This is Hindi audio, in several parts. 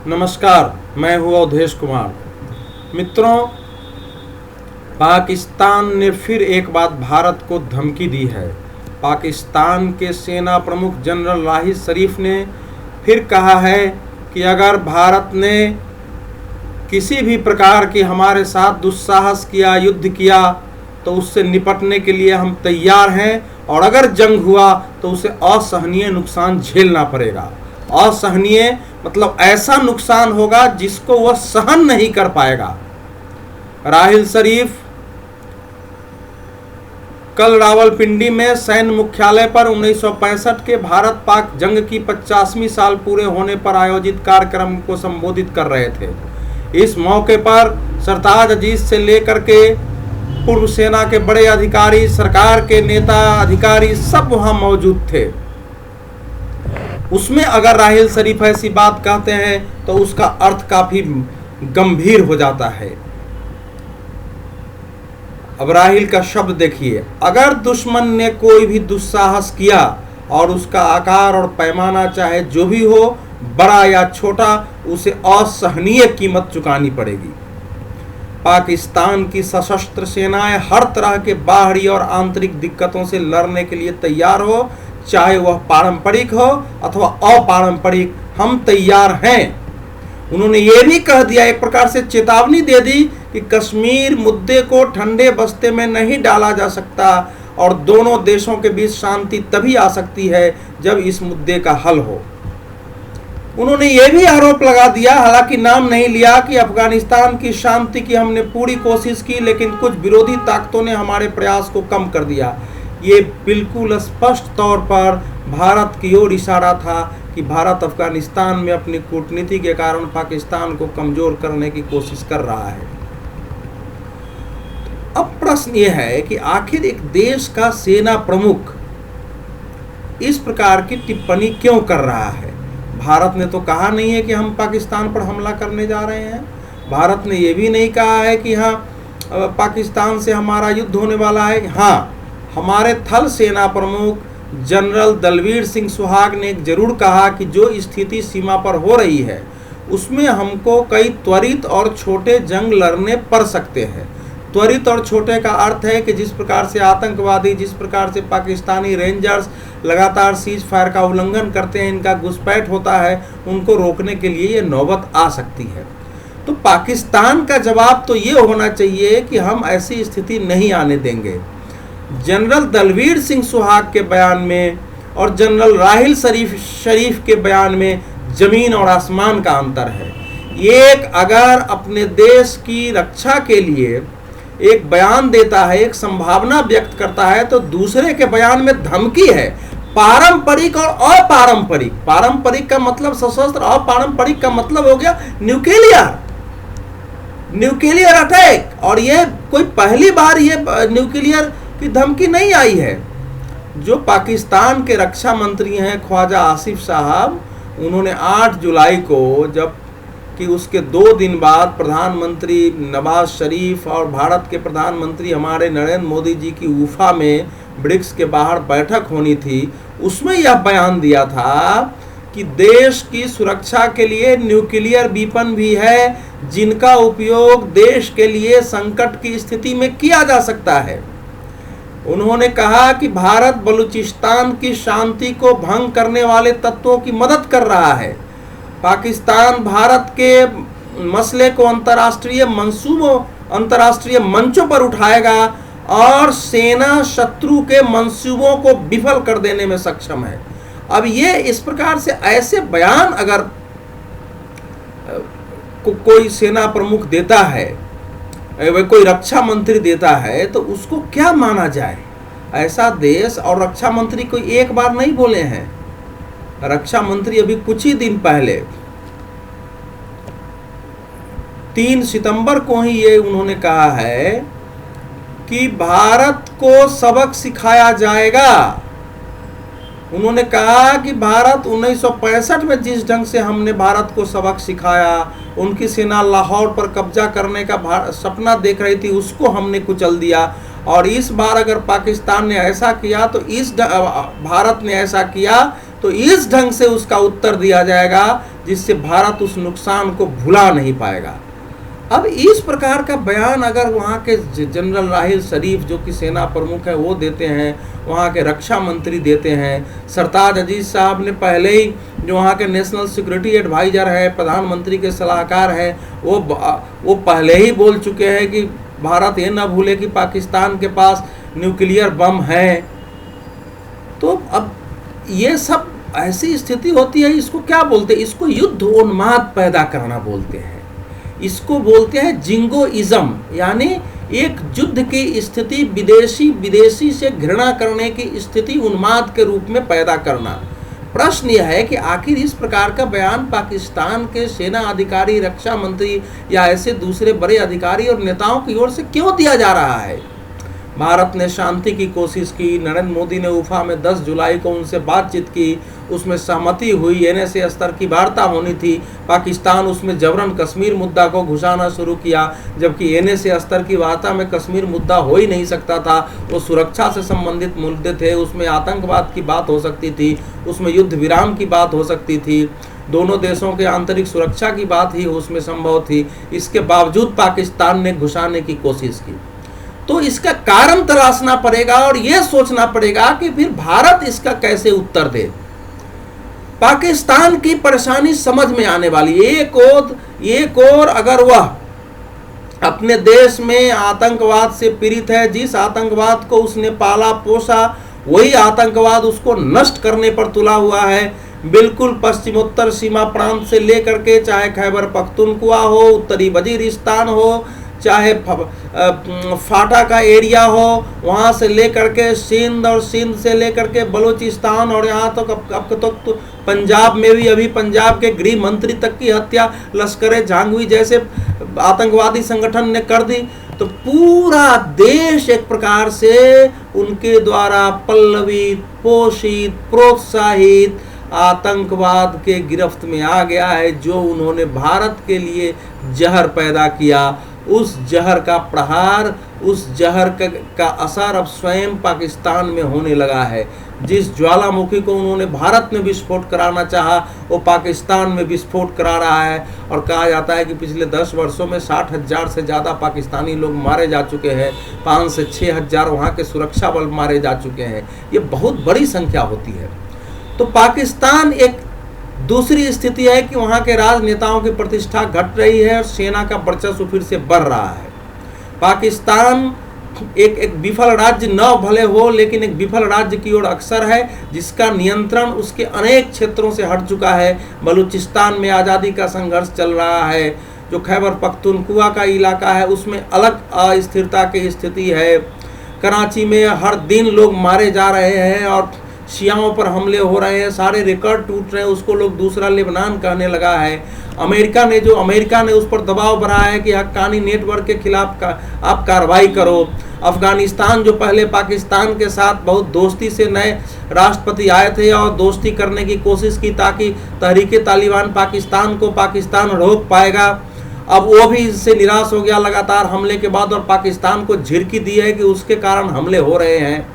नमस्कार, मैं हूँ अवधेश कुमार। मित्रों, पाकिस्तान ने फिर एक बात भारत को धमकी दी है। पाकिस्तान के सेना प्रमुख जनरल राहिल शरीफ ने फिर कहा है कि अगर भारत ने किसी भी प्रकार की हमारे साथ दुस्साहस किया, युद्ध किया, तो उससे निपटने के लिए हम तैयार हैं और अगर जंग हुआ तो उसे असहनीय नुकसान झेलना पड़ेगा। असहनीय मतलब ऐसा नुकसान होगा जिसको वह सहन नहीं कर पाएगा। राहिल शरीफ कल रावलपिंडी में सैन्य मुख्यालय पर 1965 के भारत पाक जंग की 50वीं साल पूरे होने पर आयोजित कार्यक्रम को संबोधित कर रहे थे। इस मौके पर सरताज अजीज से लेकर के पूर्व सेना के बड़े अधिकारी, सरकार के नेता अधिकारी सब वहां मौजूद थे। उसमें अगर राहिल शरीफ ऐसी बात कहते हैं तो उसका अर्थ काफी गंभीर हो जाता है। अब राहिल का शब्द देखिए, अगर दुश्मन ने कोई भी दुस्साहस किया और उसका आकार और पैमाना चाहे जो भी हो, बड़ा या छोटा, उसे असहनीय कीमत चुकानी पड़ेगी। पाकिस्तान की सशस्त्र सेनाएं हर तरह के बाहरी और आंतरिक दिक्कतों से लड़ने के लिए तैयार हो, चाहे वह पारंपरिक हो अथवा अपारंपरिक, हम तैयार हैं। उन्होंने ये भी कह दिया, एक प्रकार से चेतावनी दे दी कि कश्मीर मुद्दे को ठंडे बस्ते में नहीं डाला जा सकता और दोनों देशों के बीच शांति तभी आ सकती है जब इस मुद्दे का हल हो। उन्होंने ये भी आरोप लगा दिया, हालांकि नाम नहीं लिया, कि अफगानिस्तान की शांति की हमने पूरी कोशिश की लेकिन कुछ विरोधी ताकतों ने हमारे प्रयास को कम कर दिया। ये बिल्कुल स्पष्ट तौर पर भारत की ओर इशारा था कि भारत अफगानिस्तान में अपनी कूटनीति के कारण पाकिस्तान को कमजोर करने की कोशिश कर रहा है। अब प्रश्न ये है कि आखिर एक देश का सेना प्रमुख इस प्रकार की टिप्पणी क्यों कर रहा है? भारत ने तो कहा नहीं है कि हम पाकिस्तान पर हमला करने जा रहे हैं। भारत ने यह भी नहीं कहा है कि हाँ पाकिस्तान से हमारा युद्ध होने वाला है। हाँ, हमारे थल सेना प्रमुख जनरल दलवीर सिंह सुहाग ने जरूर कहा कि जो स्थिति सीमा पर हो रही है उसमें हमको कई त्वरित और छोटे जंग लड़ने पड़ सकते हैं। त्वरित और छोटे का अर्थ है कि जिस प्रकार से आतंकवादी, जिस प्रकार से पाकिस्तानी रेंजर्स लगातार सीज फायर का उल्लंघन करते हैं, इनका घुसपैठ होता है, उनको रोकने के लिए ये नौबत आ सकती है। तो पाकिस्तान का जवाब तो ये होना चाहिए कि हम ऐसी स्थिति नहीं आने देंगे। जनरल दलवीर सिंह सुहाग के बयान में और जनरल राहिल शरीफ के बयान में जमीन और आसमान का अंतर है। एक अगर अपने देश की रक्षा के लिए एक बयान देता है, एक संभावना व्यक्त करता है, तो दूसरे के बयान में धमकी है। पारंपरिक और अपारंपरिक, पारंपरिक का मतलब सशस्त्र, अपारंपरिक का मतलब हो गया न्यूक्लियर अटैक। और ये कोई पहली बार ये न्यूक्लियर की धमकी नहीं आई है। जो पाकिस्तान के रक्षा मंत्री हैं ख्वाजा आसिफ साहब, उन्होंने 8 जुलाई को, जब कि उसके 2 दिन बाद प्रधानमंत्री नवाज शरीफ और भारत के प्रधानमंत्री हमारे नरेंद्र मोदी जी की उफा में ब्रिक्स के बाहर बैठक होनी थी, उसमें यह बयान दिया था कि देश की सुरक्षा के लिए न्यूक्लियर वीपन भी है जिनका उपयोग देश के लिए संकट की स्थिति में किया जा सकता है। उन्होंने कहा कि भारत बलूचिस्तान की शांति को भंग करने वाले तत्वों की मदद कर रहा है। पाकिस्तान भारत के मसले को अंतर्राष्ट्रीय मंचों पर उठाएगा और सेना शत्रु के मंसूबों को विफल कर देने में सक्षम है। अब ये इस प्रकार से ऐसे बयान अगर कोई सेना प्रमुख देता है, कोई रक्षा मंत्री देता है, तो उसको क्या माना जाए? ऐसा देश, और रक्षा मंत्री कोई एक बार नहीं बोले हैं। रक्षा मंत्री अभी कुछ ही दिन पहले 3 सितंबर को ही ये उन्होंने कहा है कि भारत को सबक सिखाया जाएगा। उन्होंने कहा कि भारत 1965 में जिस ढंग से हमने भारत को सबक सिखाया, उनकी सेना लाहौर पर कब्जा करने का सपना देख रही थी, उसको हमने कुचल दिया। और इस बार अगर पाकिस्तान ने ऐसा किया तो भारत ने ऐसा किया तो इस ढंग से उसका उत्तर दिया जाएगा जिससे भारत उस नुकसान को भुला नहीं पाएगा। अब इस प्रकार का बयान अगर वहाँ के जनरल राहिल शरीफ जो कि सेना प्रमुख है वो देते हैं, वहाँ के रक्षा मंत्री देते हैं, सरताज अजीज साहब ने पहले ही जो वहाँ के नेशनल सिक्योरिटी एडवाइज़र है, प्रधानमंत्री के सलाहकार हैं, वो पहले ही बोल चुके हैं कि भारत ये ना भूले कि पाकिस्तान के पास न्यूक्लियर बम है। तो अब ये सब ऐसी स्थिति होती है, इसको क्या बोलते हैं? इसको युद्ध उन्माद पैदा करना बोलते हैं, इसको बोलते हैं जिंगोइज्म, यानी एक युद्ध की स्थिति, विदेशी से घृणा करने की स्थिति उन्माद के रूप में पैदा करना। प्रश्न यह है कि आखिर इस प्रकार का बयान पाकिस्तान के सेना अधिकारी, रक्षा मंत्री या ऐसे दूसरे बड़े अधिकारी और नेताओं की ओर से क्यों दिया जा रहा है? भारत ने शांति की कोशिश की, नरेंद्र मोदी ने उफा में 10 जुलाई को उनसे बातचीत की, उसमें सहमति हुई, NSA स्तर की वार्ता होनी थी, पाकिस्तान उसमें जबरन कश्मीर मुद्दा को घुसाना शुरू किया, जबकि NSA स्तर की वार्ता में कश्मीर मुद्दा हो ही नहीं सकता था। वो सुरक्षा से संबंधित मुद्दे थे, उसमें आतंकवाद की बात हो सकती थी, उसमें युद्ध विराम की बात हो सकती थी, दोनों देशों के आंतरिक सुरक्षा की बात ही उसमें संभव थी। इसके बावजूद पाकिस्तान ने घुसाने की कोशिश की। तो इसका कारण तलाशना पड़ेगा और यह सोचना पड़ेगा कि फिर भारत इसका कैसे उत्तर दे। पाकिस्तान की परेशानी समझ में आने वाली। एक और अगर वह अपने देश में आतंकवाद से पीड़ित है, जिस आतंकवाद को उसने पाला पोसा, वही आतंकवाद उसको नष्ट करने पर तुला हुआ है। बिल्कुल पश्चिमोत्तर सीमा प्रांत से लेकर के, चाहे खैबर पख्तूनख्वा हो, उत्तरी वजीरिस्तान हो, चाहे फाटा का एरिया हो, वहाँ से लेकर के सिंध, और सिंध से लेकर के बलूचिस्तान, और यहाँ तक अब तो पंजाब में भी अभी पंजाब के गृह मंत्री तक की हत्या लश्कर झांगवी जैसे आतंकवादी संगठन ने कर दी। तो पूरा देश एक प्रकार से उनके द्वारा पल्लवित, पोषित, प्रोत्साहित आतंकवाद के गिरफ्त में आ गया है, जो उन्होंने भारत के लिए जहर पैदा किया। उस जहर का प्रहार, उस जहर का असर अब स्वयं पाकिस्तान में होने लगा है। जिस ज्वालामुखी को उन्होंने भारत में विस्फोट कराना चाहा, वो पाकिस्तान में विस्फोट करा रहा है। और कहा जाता है कि पिछले 10 वर्षों में 60,000 से ज़्यादा पाकिस्तानी लोग मारे जा चुके हैं, 5 से 6,000 वहाँ के सुरक्षा बल मारे जा चुके हैं। ये बहुत बड़ी संख्या होती है। तो पाकिस्तान एक दूसरी स्थिति है कि वहाँ के राजनेताओं की प्रतिष्ठा घट रही है और सेना का वर्चस्व फिर से बढ़ रहा है। पाकिस्तान एक विफल राज्य न भले हो, लेकिन एक विफल राज्य की ओर अक्सर है, जिसका नियंत्रण उसके अनेक क्षेत्रों से हट चुका है। बलूचिस्तान में आज़ादी का संघर्ष चल रहा है, जो खैबर पख्तूनख्वा का इलाका है उसमें अलग अस्थिरता की स्थिति है। कराची में हर दिन लोग मारे जा रहे हैं और शियाओं पर हमले हो रहे हैं, सारे रिकॉर्ड टूट रहे हैं, उसको लोग दूसरा लेबनान कहने लगा है। अमेरिका ने उस पर दबाव बढ़ाया है कि हक्कानी नेटवर्क के खिलाफ आप कार्रवाई करो। अफगानिस्तान जो पहले पाकिस्तान के साथ बहुत दोस्ती से नए राष्ट्रपति आए थे और दोस्ती करने की कोशिश की ताकि तहरीके तालिबान पाकिस्तान रोक पाएगा, अब वो भी इससे निराश हो गया लगातार हमले के बाद, और पाकिस्तान को झिड़की दी है कि उसके कारण हमले हो रहे हैं।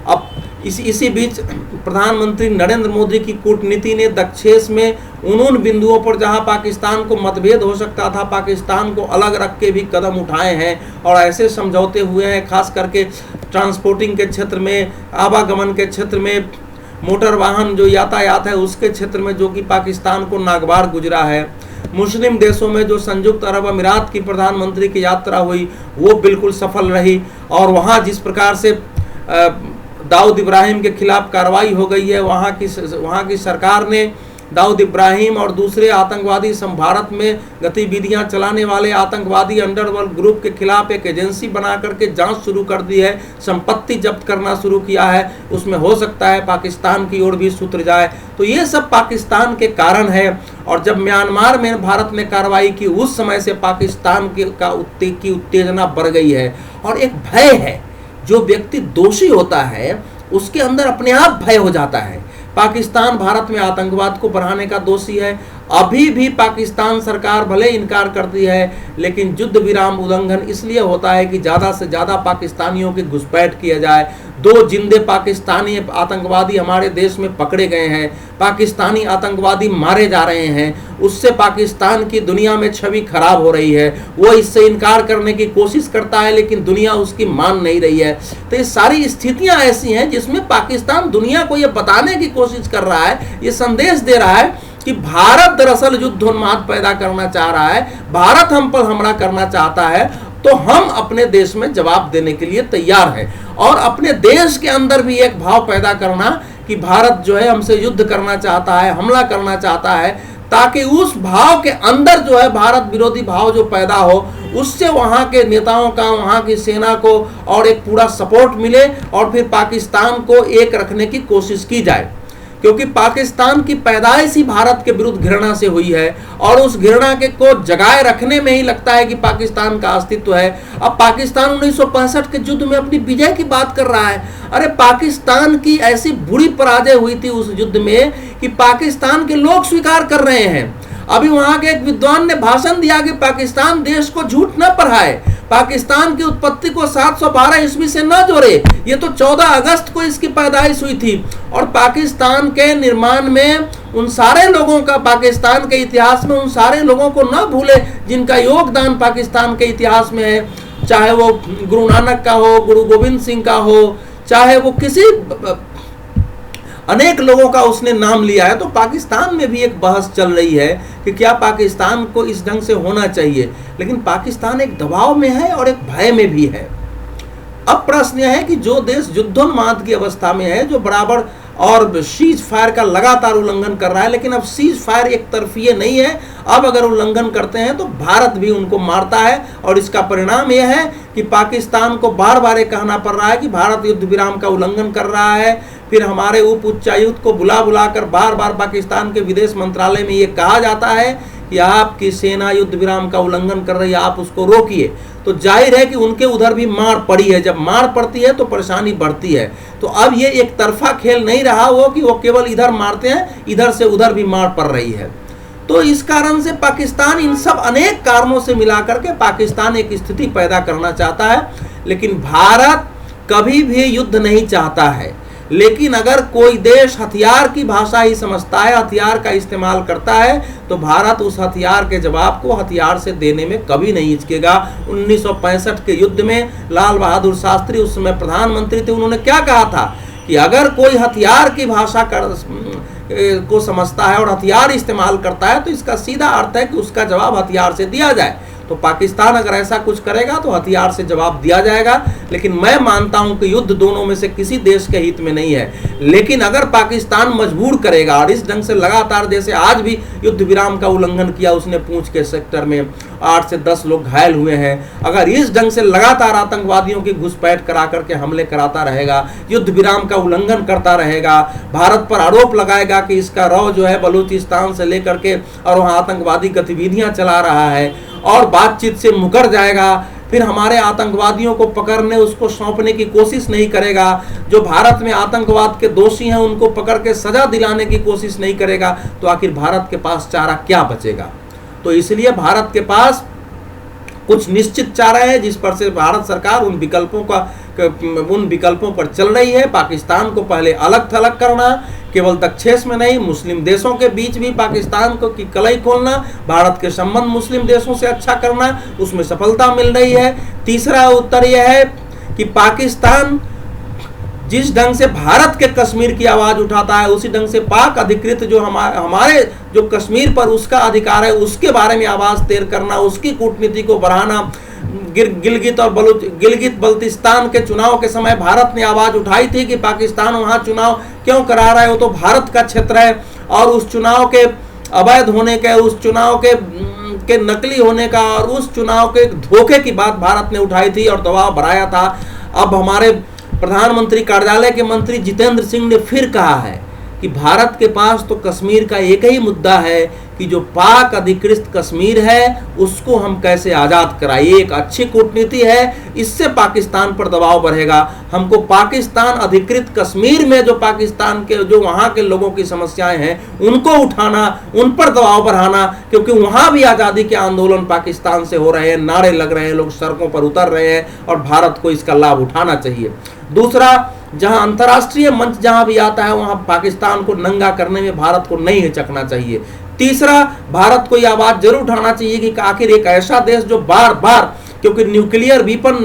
अब इसी बीच प्रधानमंत्री नरेंद्र मोदी की कूटनीति ने दक्षेश में उन बिंदुओं पर जहां पाकिस्तान को मतभेद हो सकता था, पाकिस्तान को अलग रख के भी कदम उठाए हैं और ऐसे समझौते हुए हैं, खास करके ट्रांसपोर्टिंग के क्षेत्र में, आवागमन के क्षेत्र में, मोटर वाहन जो यातायात है उसके क्षेत्र में, जो कि पाकिस्तान को नागवार गुजरा है। मुस्लिम देशों में जो संयुक्त अरब अमीरात की प्रधानमंत्री की यात्रा हुई वो बिल्कुल सफल रही, और वहाँ जिस प्रकार से दाऊद इब्राहिम के खिलाफ कार्रवाई हो गई है, वहाँ की सरकार ने दाऊद इब्राहिम और दूसरे आतंकवादी भारत में गतिविधियां चलाने वाले आतंकवादी अंडरवर्ल्ड ग्रुप के खिलाफ एक एजेंसी बना करके जांच शुरू कर दी है, संपत्ति जब्त करना शुरू किया है। उसमें हो सकता है पाकिस्तान की ओर भी सूत्र जाए। तो ये सब पाकिस्तान के कारण है। और जब म्यांमार में भारत ने कार्रवाई की, उस समय से पाकिस्तान की उत्तेजना बढ़ गई है और एक भय है। जो व्यक्ति दोषी होता है उसके अंदर अपने आप भय हो जाता है। पाकिस्तान भारत में आतंकवाद को बढ़ाने का दोषी है। अभी भी पाकिस्तान सरकार भले इनकार करती है, लेकिन युद्ध विराम उल्लंघन इसलिए होता है कि ज़्यादा से ज़्यादा पाकिस्तानियों की घुसपैठ किया जाए, 2 जिंदे पाकिस्तानी आतंकवादी हमारे देश में पकड़े गए हैं, पाकिस्तानी आतंकवादी मारे जा रहे हैं, उससे पाकिस्तान की दुनिया में छवि खराब हो रही है। वो इससे इनकार करने की कोशिश करता है लेकिन दुनिया उसकी मान नहीं रही है। तो ये सारी स्थितियां ऐसी हैं जिसमें पाकिस्तान दुनिया को ये बताने की कोशिश कर रहा है, ये संदेश दे रहा है कि भारत दरअसल युद्धोन्माद पैदा करना चाह रहा है, भारत हम पर हमला करना चाहता है, तो हम अपने देश में जवाब देने के लिए तैयार हैं। और अपने देश के अंदर भी एक भाव पैदा करना कि भारत जो है हमसे युद्ध करना चाहता है, हमला करना चाहता है, ताकि उस भाव के अंदर जो है भारत विरोधी भाव जो पैदा हो, उससे वहां के नेताओं का, वहां की सेना को और एक पूरा सपोर्ट मिले और फिर पाकिस्तान को एक रखने की कोशिश की जाए। क्योंकि पाकिस्तान की पैदाइश ही भारत के विरुद्ध घृणा से हुई है और उस घृणा के को जगाए रखने में ही लगता है कि पाकिस्तान का अस्तित्व है। अब पाकिस्तान 1965 के युद्ध में अपनी विजय की बात कर रहा है। अरे पाकिस्तान की ऐसी बुरी पराजय हुई थी उस युद्ध में कि पाकिस्तान के लोग स्वीकार कर रहे हैं। अभी वहां के एक विद्वान ने भाषण दिया कि पाकिस्तान देश को झूठ न पढ़ाए, पाकिस्तान की उत्पत्ति को 712 ईस्वी से न जोड़े, ये तो 14 अगस्त को इसकी पैदाइश हुई थी। और पाकिस्तान के निर्माण में उन सारे लोगों का, पाकिस्तान के इतिहास में उन सारे लोगों को न भूले जिनका योगदान पाकिस्तान के इतिहास में है, चाहे वो गुरु नानक का हो, गुरु गोविंद सिंह का हो, चाहे वो किसी अनेक लोगों का उसने नाम लिया है। तो पाकिस्तान में भी एक बहस चल रही है कि क्या पाकिस्तान को इस ढंग से होना चाहिए, लेकिन पाकिस्तान एक दबाव में है और एक भय में भी है। अब प्रश्न यह है कि जो देश युद्धोन्माद की अवस्था में है, जो बराबर और सीज फायर का लगातार उल्लंघन कर रहा है, लेकिन अब सीज फायर एक तरफीय नहीं है, अब अगर उल्लंघन करते हैं तो भारत भी उनको मारता है। और इसका परिणाम यह है कि पाकिस्तान को बार बार ये कहना पड़ रहा है कि भारत युद्ध विराम का उल्लंघन कर रहा है। फिर हमारे उप उच्चायुक्त को बुला बुलाकर बार बार पाकिस्तान के विदेश मंत्रालय में ये कहा जाता है कि आपकी सेना युद्ध विराम का उल्लंघन कर रही है, आप उसको रोकिए। तो जाहिर है कि उनके उधर भी मार पड़ी है, जब मार पड़ती है तो परेशानी बढ़ती है। तो अब ये एक तरफा खेल नहीं रहा वो कि वो केवल इधर मारते हैं, इधर से उधर भी मार पड़ रही है। तो इस कारण से पाकिस्तान, इन सब अनेक कारणों से मिलाकर के पाकिस्तान एक स्थिति पैदा करना चाहता है। लेकिन भारत कभी भी युद्ध नहीं चाहता है। लेकिन अगर कोई देश हथियार की भाषा ही समझता है, हथियार का इस्तेमाल करता है, तो भारत उस हथियार के जवाब को हथियार से देने में कभी नहीं हिचकेगा। 1965 के युद्ध में लाल बहादुर शास्त्री उस समय प्रधानमंत्री थे, उन्होंने क्या कहा था कि अगर कोई हथियार की भाषा को समझता है और हथियार इस्तेमाल करता है तो इसका सीधा अर्थ है कि उसका जवाब हथियार से दिया जाए। तो पाकिस्तान अगर ऐसा कुछ करेगा तो हथियार से जवाब दिया जाएगा। लेकिन मैं मानता हूं कि युद्ध दोनों में से किसी देश के हित में नहीं है। लेकिन अगर पाकिस्तान मजबूर करेगा और इस ढंग से लगातार, जैसे आज भी युद्ध विराम का उल्लंघन किया उसने, पूंछ के सेक्टर में 8 से 10 लोग घायल हुए हैं, अगर इस ढंग से लगातार आतंकवादियों की घुसपैठ करा करके हमले कराता रहेगा, युद्ध विराम का उल्लंघन करता रहेगा, भारत पर आरोप लगाएगा कि इसका रौ जो है बलूचिस्तान से लेकर के और वहाँ आतंकवादी गतिविधियां चला रहा है, और बातचीत से मुकर जाएगा, फिर हमारे आतंकवादियों को पकड़ने, उसको सौंपने की कोशिश नहीं करेगा, जो भारत में आतंकवाद के दोषी हैं उनको पकड़ के सजा दिलाने की कोशिश नहीं करेगा, तो आखिर भारत के पास चारा क्या बचेगा। तो इसलिए भारत के पास कुछ निश्चित चारा है जिस पर से भारत सरकार उन विकल्पों पर चल रही है। पाकिस्तान को पहले अलग थलग करना, केवल दक्षेश में नहीं, मुस्लिम देशों के बीच भी पाकिस्तान को की कलई खोलना, भारत के संबंध मुस्लिम देशों से अच्छा करना, उसमें सफलता मिल रही है। तीसरा उत्तर यह है कि पाकिस्तान जिस ढंग से भारत के कश्मीर की आवाज उठाता है, उसी ढंग से पाक अधिकृत जो हमारे जो कश्मीर पर उसका अधिकार है उसके बारे में आवाज तेज करना, उसकी कूटनीति को बढ़ाना। गिलगित बल्तिस्तान के चुनाव के समय भारत ने आवाज उठाई थी कि पाकिस्तान वहां चुनाव क्यों करा रहा है, वो तो भारत का क्षेत्र है, और उस चुनाव के अवैध होने के, उस चुनाव के नकली होने का और उस चुनाव के धोखे की बात भारत ने उठाई थी और दबाव बढ़ाया था। अब हमारे प्रधानमंत्री कार्यालय के मंत्री जितेंद्र सिंह ने फिर कहा है कि भारत के पास तो कश्मीर का एक ही मुद्दा है कि जो पाक अधिकृत कश्मीर है उसको हम कैसे आज़ाद कराइए। एक अच्छी कूटनीति है, इससे पाकिस्तान पर दबाव बढ़ेगा। हमको पाकिस्तान अधिकृत कश्मीर में जो पाकिस्तान के जो वहाँ के लोगों की समस्याएं हैं उनको उठाना, उन पर दबाव बढ़ाना, क्योंकि वहाँ भी आज़ादी के आंदोलन पाकिस्तान से हो रहे हैं, नारे लग रहे हैं, लोग सड़कों पर उतर रहे हैं और भारत को इसका लाभ उठाना चाहिए। दूसरा, जहां अंतर्राष्ट्रीय मंच जहां भी आता है वहां पाकिस्तान को नंगा करने में भारत को नहीं हिचकना चाहिए। तीसरा, भारत को यह बात जरूर उठाना चाहिए कि आखिर एक ऐसा देश जो बार बार, क्योंकि न्यूक्लियर वीपन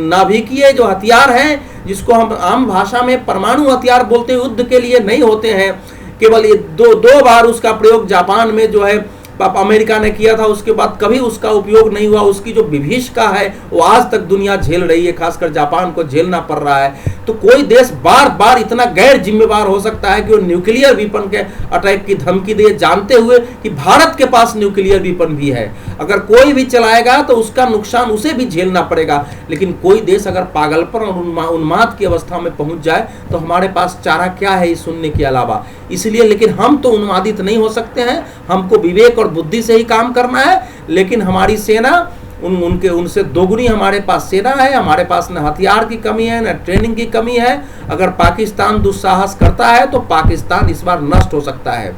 नाभिकीय जो हथियार हैं जिसको हम आम भाषा में परमाणु हथियार बोलते हैं, युद्ध के लिए नहीं होते हैं, केवल ये दो बार उसका प्रयोग जापान में जो है अमेरिका ने किया था, उसके बाद कभी उसका उपयोग नहीं हुआ। उसकी जो विभीषिका है वो आज तक दुनिया झेल रही है, खासकर जापान को झेलना पड़ रहा है। तो कोई देश बार बार इतना गैर जिम्मेवार हो सकता है कि वो न्यूक्लियर वीपन के अटैक की धमकी दे, जानते हुए कि भारत के पास न्यूक्लियर वीपन भी है। अगर कोई भी चलाएगा तो उसका नुकसान उसे भी झेलना पड़ेगा। लेकिन कोई देश अगर पागलपन और उन्माद की अवस्था में पहुंच जाए तो हमारे पास चारा क्या है इस सुनने के अलावा। इसलिए लेकिन हम तो उन्मादित नहीं हो सकते हैं, हमको विवेक और बुद्धि से ही काम करना है। लेकिन हमारी सेना उनसे दोगुनी हमारे पास सेना है, हमारे पास न हथियार की कमी है न ट्रेनिंग की कमी है। अगर पाकिस्तान दुस्साहस करता है तो पाकिस्तान इस बार नष्ट हो सकता है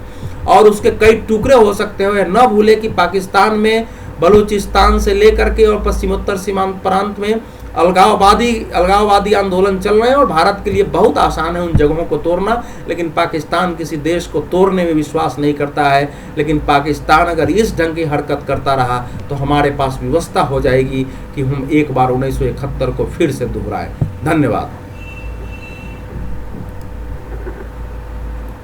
और उसके कई टुकड़े हो सकते हैं। न भूले कि पाकिस्तान में बलूचिस्तान से लेकर के और पश्चिमोत्तर सीमांत प्रांत में अलगाववादी आंदोलन चल रहे हैं और भारत के लिए बहुत आसान है उन जगहों को तोड़ना। लेकिन पाकिस्तान किसी देश को तोड़ने में विश्वास नहीं करता है। लेकिन पाकिस्तान अगर इस ढंग की हरकत करता रहा तो हमारे पास व्यवस्था हो जाएगी कि हम एक बार 1971 को फिर से दोहराएं। धन्यवाद।